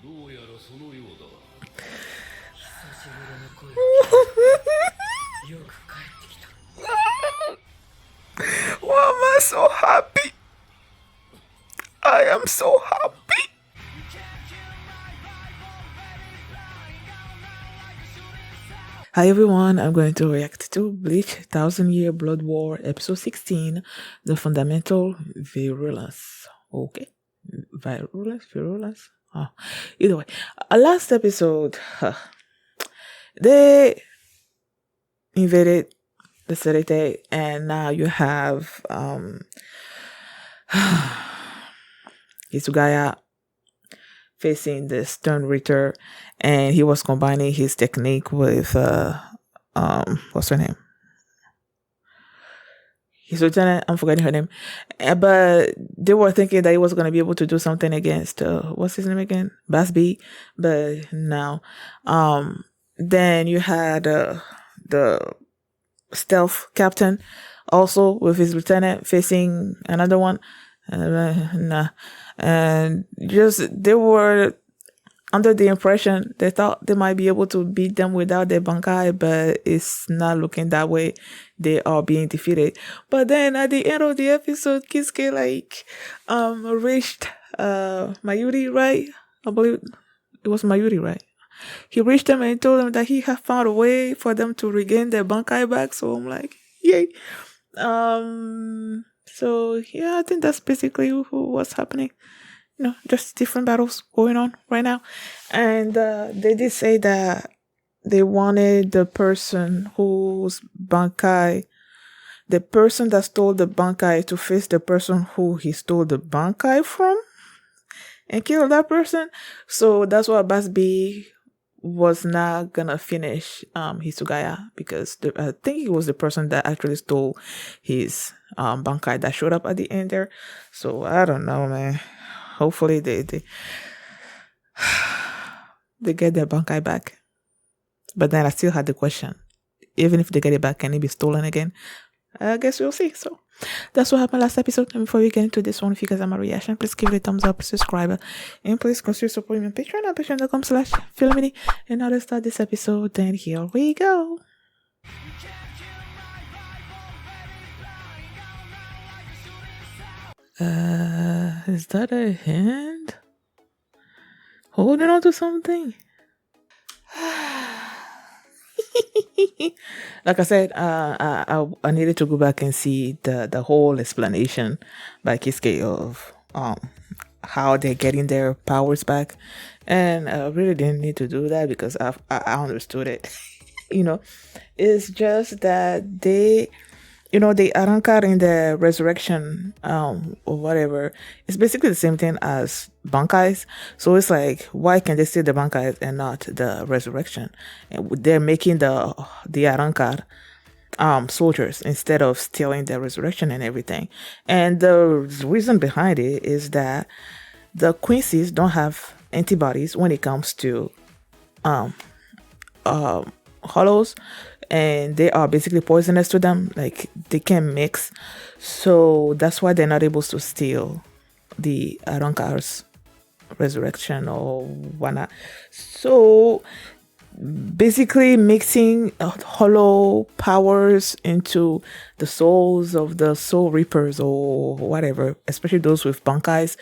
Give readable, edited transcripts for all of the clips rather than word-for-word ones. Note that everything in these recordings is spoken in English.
Why am I so happy? I am so happy. Hi everyone, I'm going to react to Bleach 1000 Year Blood War episode 16, The Fundamental Virulence. Okay. Virulence? Oh. Either way. Last episode, they invaded the city and now you have Hitsugaya facing the Stern Ritter, and he was combining his technique with what's her name? His lieutenant, I'm forgetting her name. But they were thinking that he was gonna be able to do something against what's his name again? Basby. But no. Then you had the stealth captain also with his lieutenant facing another one. Nah. And just they were under the impression they thought they might be able to beat them without their bankai, but it's not looking that way. They are being defeated. But then at the end of the episode, Kisuke reached Mayuri, right? I believe it was Mayuri, right? He reached them and told them that he had found a way for them to regain their bankai back. So I'm like, yay. So yeah, I think that's basically what's happening. Just different battles going on right now. And they did say that they wanted the person whose bankai, the person that stole the bankai, to face the person who he stole the bankai from and kill that person. So that's why Basby was not gonna finish Hisugaya, because I think it was the person that actually stole his bankai that showed up at the end there. So I don't know, man. Hopefully they get their bankai back. But then I still had the question, even if they get it back, can it be stolen again? I guess we'll see. So that's what happened last episode. And before we get into this one, if you guys have my reaction, please give it a thumbs up, subscribe, and please consider supporting me on Patreon at patreon.com/filmini. And now let's start this episode. Then here we go. Is that a hand? Holding on to something? Like I said, I needed to go back and see the whole explanation by Kisuke of how they're getting their powers back, and I really didn't need to do that because I understood it. It's just that the Arankar in the resurrection, or whatever, it's basically the same thing as Bankais. So it's like, why can they steal the Bankais and not the resurrection? And they're making the Arankar soldiers instead of stealing the resurrection and everything. And the reason behind it is that the Quincy's don't have antibodies when it comes to hollows, and they are basically poisonous to them. Like, they can mix, so that's why they're not able to steal the Arankar's resurrection or whatnot. So basically mixing hollow powers into the souls of the soul reapers or whatever, especially those with bankais,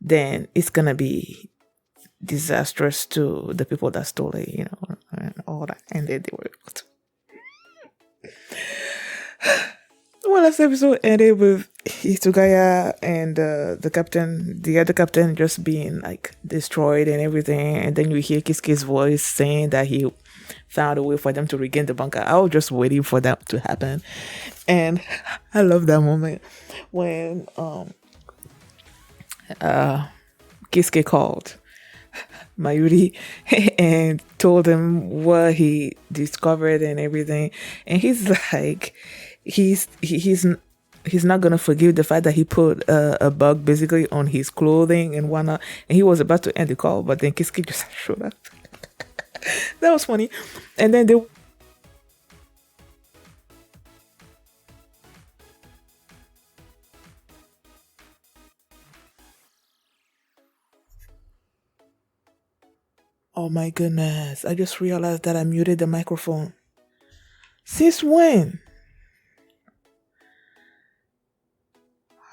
then it's gonna be disastrous to the people that stole it, and all that. And then they were able to. Well, last episode ended with Hitsugaya and the other captain, just being like destroyed and everything. And then you hear Kisuke's voice saying that he found a way for them to regain the bunker. I was just waiting for that to happen. And I love that moment when Kisuke called Mayuri and told him what he discovered and everything. And he's like, he's not gonna forgive the fact that he put a bug basically on his clothing and whatnot. And he was about to end the call, but then Kisuke just showed up. That was funny. And then they Oh my goodness. I just realized that I muted the microphone. Since when?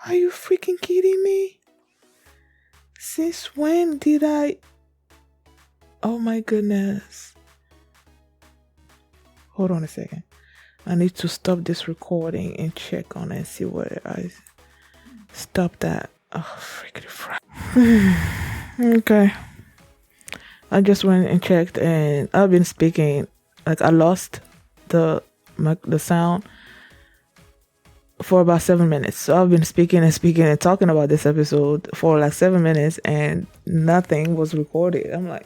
Are you freaking kidding me? Since when did I? Oh my goodness. Hold on a second. I need to stop this recording and check on it and see where I stopped that. Oh, freaking fry. Okay. I just went and checked, and I've been speaking. Like, I lost the sound for about 7 minutes. So I've been speaking and talking about this episode for like 7 minutes, and nothing was recorded. I'm like,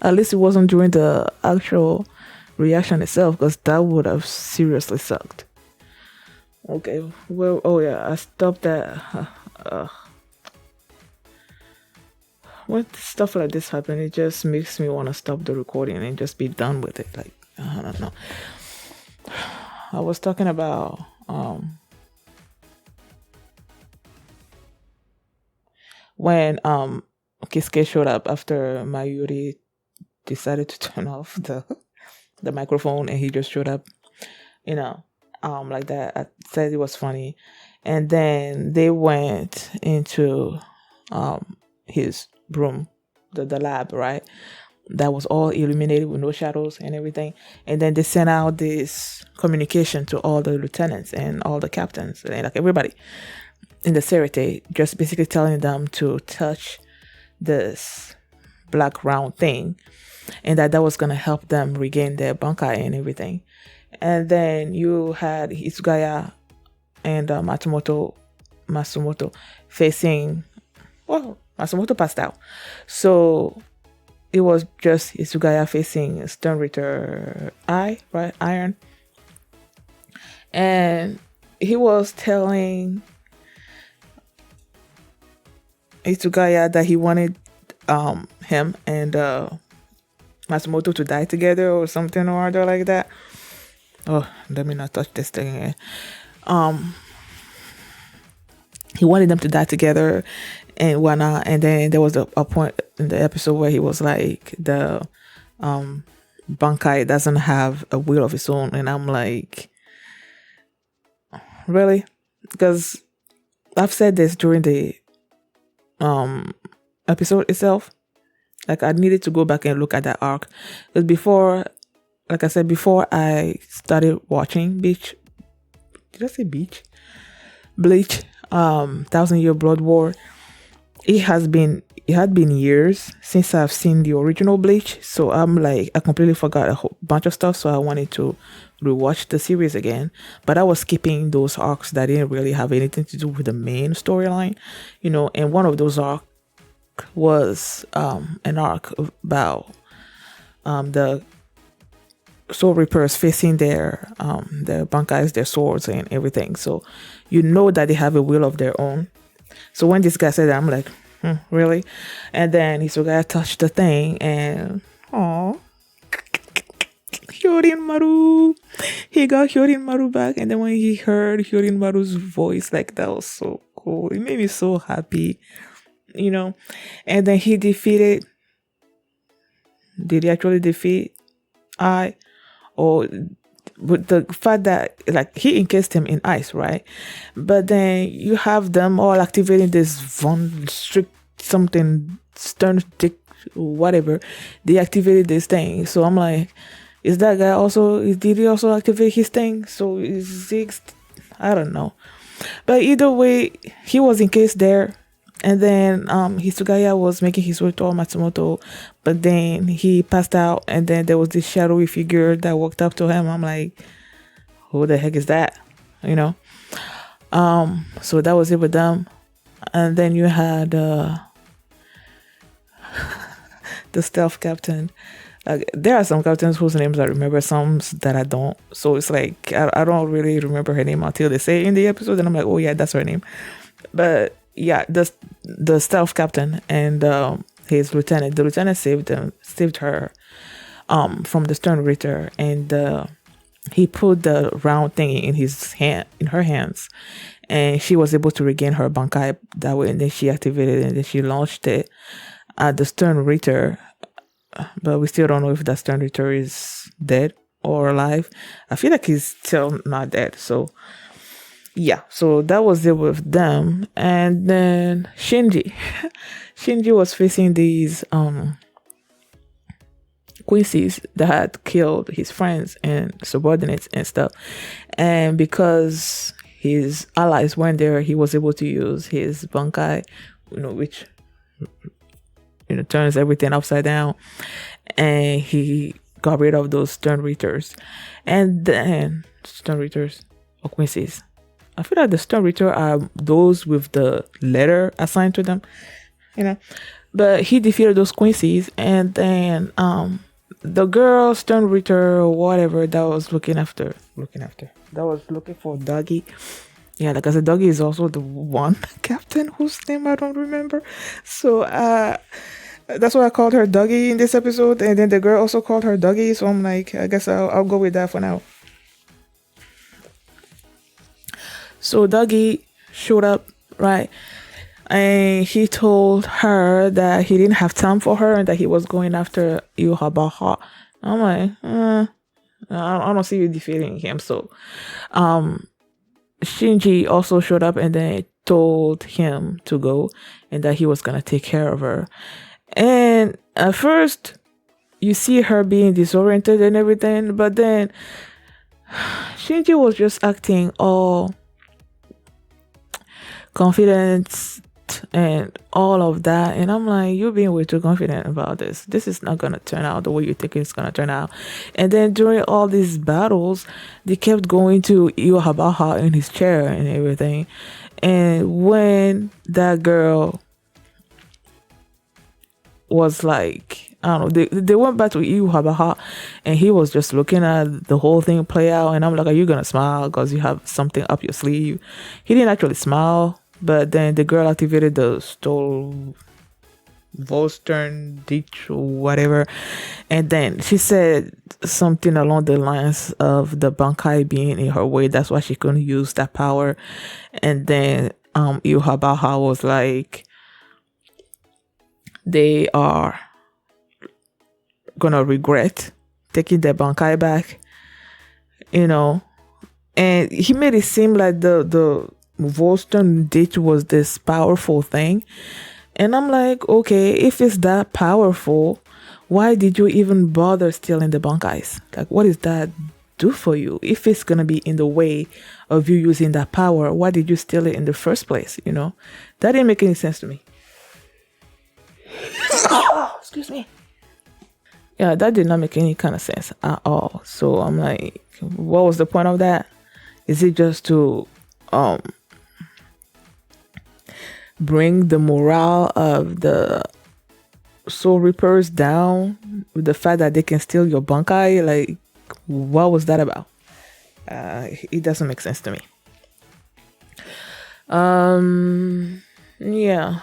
at least it wasn't during the actual reaction itself, because that would have seriously sucked. Okay, well, oh yeah, I stopped that. When stuff like this happen, it just makes me want to stop the recording and just be done with it. Like, I don't know. I was talking about when Kisuke showed up after Mayuri decided to turn off the microphone, and he just showed up, like that. I said it was funny. And then they went into his room, the lab, right? That was all illuminated with no shadows and everything. And then they sent out this communication to all the lieutenants and all the captains and like everybody in the Cerete, just basically telling them to touch this black round thing, and that was going to help them regain their bunkai and everything. And then you had Isugaya and Matsumoto facing, well, Matsumoto passed out. So it was just Isugaya facing Stern Ritter Iron. And he was telling Isugaya that he wanted him and Matsumoto to die together or something or other like that. Oh, let me not touch this thing again. He wanted them to die together and whatnot. And then there was a point in the episode where he was like, the Bankai doesn't have a will of its own. And I'm like, really? Because I've said this during the episode itself. Like, I needed to go back and look at that arc. Because before, like I said, before I started watching Bleach, did I say Bleach? Bleach, 1,000-Year Blood War. It had been years since I've seen the original Bleach. So I'm like, I completely forgot a whole bunch of stuff. So I wanted to rewatch the series again. But I was skipping those arcs that didn't really have anything to do with the main storyline. And one of those arcs was an arc about the Soul Reapers facing their bankais, their swords and everything. So that they have a will of their own. So when this guy said that, I'm like, really? And then Hisugaya touched the thing and Hyorin Maru. He got Hyorin Maru back, and then when he heard Hyorin Maru's voice, like, that was so cool. It made me so happy. And then he defeated. Did he actually defeat or with the fact that, like, he encased him in ice, right? But then you have them all activating this von strict something stern stick whatever. They activated this thing, so I'm like, is that guy also? Did he also activate his thing? So is I don't know, but either way, he was encased there. And then Hisugaya was making his way to Matsumoto, but then he passed out, and then there was this shadowy figure that walked up to him. I'm like, who the heck is that? So that was it with them. And then you had the stealth captain. There are some captains whose names I remember, some that I don't. So it's like, I don't really remember her name until they say it in the episode, and I'm like, oh yeah, that's her name. But yeah, the stealth captain and his lieutenant. The lieutenant saved her from the Stern Ritter, and he put the round thingy in her hands, and she was able to regain her Bankai that way, and then she activated it, and then she launched it at the Stern Ritter. But we still don't know if that Stern Ritter is dead or alive. I feel like he's still not dead. So yeah, so that was it with them. And then Shinji. Shinji was facing these Quincy's that had killed his friends and subordinates and stuff. And because his allies weren't there, he was able to use his Bankai, which turns everything upside down, and he got rid of those Stern Ritters. And then Stern Ritters or Quincy's, I feel like the Stern Ritter are those with the letter assigned to them, but he defeated those Quincy's. And then the girl Stern Ritter or whatever that was looking for Doggy. Yeah, like I said, Doggy is also the one captain whose name I don't remember. So that's why I called her Doggy in this episode. And then the girl also called her Doggy. So I'm like, I guess I'll go with that for now. So Doggy showed up, right? And he told her that he didn't have time for her and that he was going after Yuhabaha. I'm like, I don't see you defeating him. So Shinji also showed up and then told him to go and that he was going to take care of her. And at first, you see her being disoriented and everything, but then Shinji was just acting all confident and all of that, and I'm like, you're being way too confident about this. This is not gonna turn out the way you think it's gonna turn out. And then during all these battles, they kept going to Iwahabaha in his chair and everything. And when that girl was like, I don't know, they went back to Iwahabaha, and he was just looking at the whole thing play out. And I'm like, are you gonna smile because you have something up your sleeve? He didn't actually smile. But then the girl activated the Volstern Ditch or whatever. And then she said something along the lines of the Bankai being in her way. That's why she couldn't use that power. And then Yuhabaha was like, they are gonna regret taking their Bankai back. And he made it seem like the Volstern Ditch was this powerful thing. And I'm like, okay, if it's that powerful, why did you even bother stealing the Bankais? Like, what does that do for you? If it's going to be in the way of you using that power, why did you steal it in the first place? That didn't make any sense to me. Excuse me. Yeah, that did not make any kind of sense at all. So I'm like, what was the point of that? Is it just to bring the morale of the Soul Reapers down with the fact that they can steal your Bankai? Like, what was that about? It doesn't make sense to me. Yeah.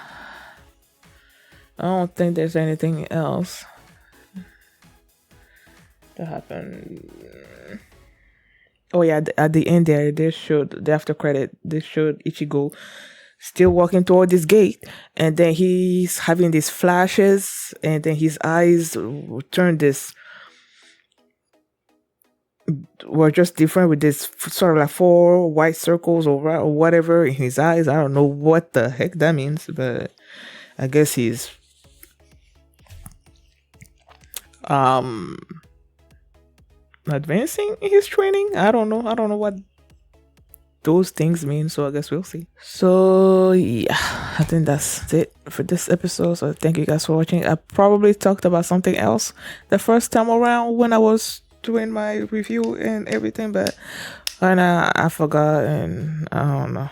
I don't think there's anything else that happened. Oh yeah, at the end there, the after credit, they showed Ichigo still walking toward this gate, and then he's having these flashes, and then his eyes were just different with this sort of like 4 white circles or whatever in his eyes. I don't know what the heck that means, but I guess he's advancing in his training. I don't know what those things mean, so I guess we'll see. So yeah, I think that's it for this episode. So thank you guys for watching. I probably talked about something else the first time around when I was doing my review and everything, but I forgot, and I don't know.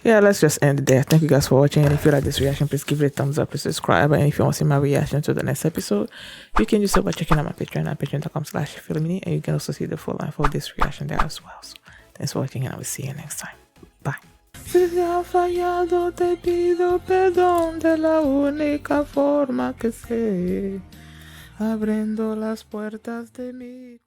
Let's just end it there. Thank you guys for watching, and if you like this reaction, please give it a thumbs up and subscribe. And if you want to see my reaction to the next episode, you can do so by checking out my Patreon at patreon.com/Philomini, and you can also see the full line for this reaction there as well. So thanks for watching, and I will see you next time. Bye. Si te ha fallado, te pido perdón de la única forma que sé, abriendo las puertas de mi